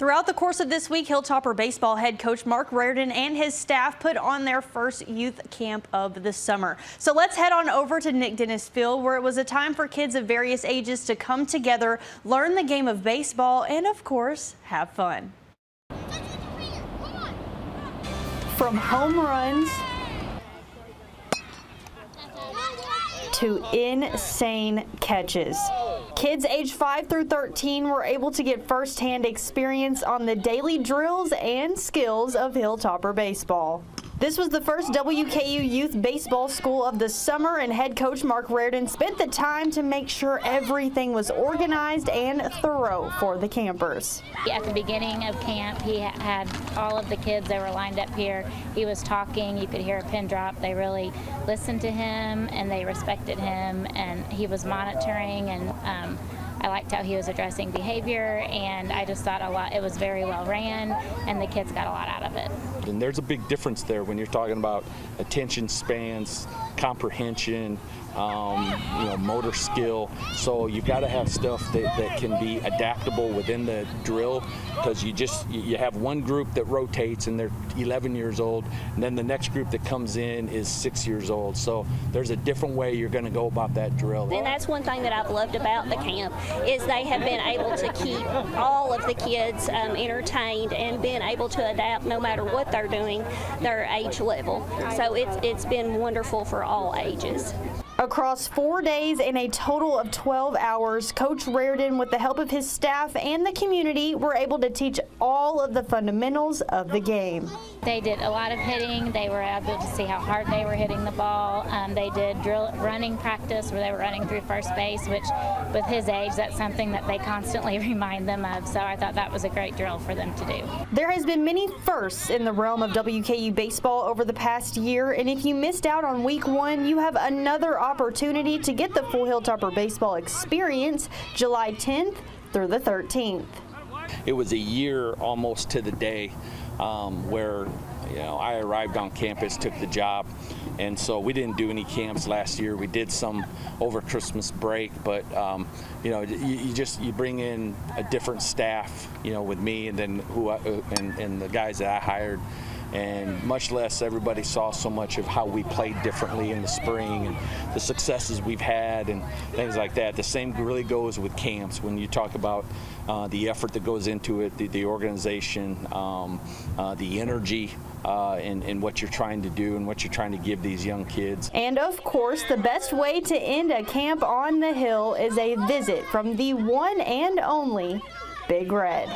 Throughout the course of this week, Hilltopper Baseball head coach Mark Reardon and his staff put on their first youth camp of the summer. So let's head on over to Nick Dennis Field, where it was a time for kids of various ages to come together, learn the game of baseball, and of course, have fun. From home runs to insane catches, kids aged 5 through 13 were able to get first-hand experience on the daily drills and skills of Hilltopper Baseball. This was the first WKU Youth Baseball School of the summer, and head coach Mark Reardon spent the time to make sure everything was organized and thorough for the campers. At the beginning of camp, he had all of the kids, they were lined up here. He was talking, you could hear a pin drop. They really listened to him and they respected him, and he was monitoring, and I liked how he was addressing behavior, and I just thought it was very well ran, and the kids got a lot out of it. And there's a big difference there when you're talking about attention spans, comprehension, motor skill. So you've got to have stuff that can be adaptable within the drill, because you have one group that rotates and they're 11 years old, and then the next group that comes in is 6 years old. So there's a different way you're going to go about that drill. And that's one thing that I've loved about the camp, is they have been able to keep all of the kids entertained and been able to adapt no matter what they're doing, their age level. So it's been wonderful for all ages. Across 4 days and a total of 12 hours, Coach Reardon, with the help of his staff and the community, were able to teach all of the fundamentals of the game. They did a lot of hitting. They were able to see how hard they were hitting the ball. They did running practice where they were running through first base, which with his age, that's something that they constantly remind them of. So I thought that was a great drill for them to do. There has been many firsts in the realm of WKU baseball over the past year, and if you missed out on week 1, you have another opportunity to get the full Hilltopper baseball experience July 10th through the 13th. It was a year almost to the day where I arrived on campus, took the job, and so we didn't do any camps last year. We did some over Christmas break, but you bring in a different staff, with me, and then and the guys that I hired. And much less everybody saw so much of how we played differently in the spring and the successes we've had and things like that. The same really goes with camps when you talk about the effort that goes into it, the organization, the energy in what you're trying to do and what you're trying to give these young kids. And of course, the best way to end a camp on the Hill is a visit from the one and only Big Red.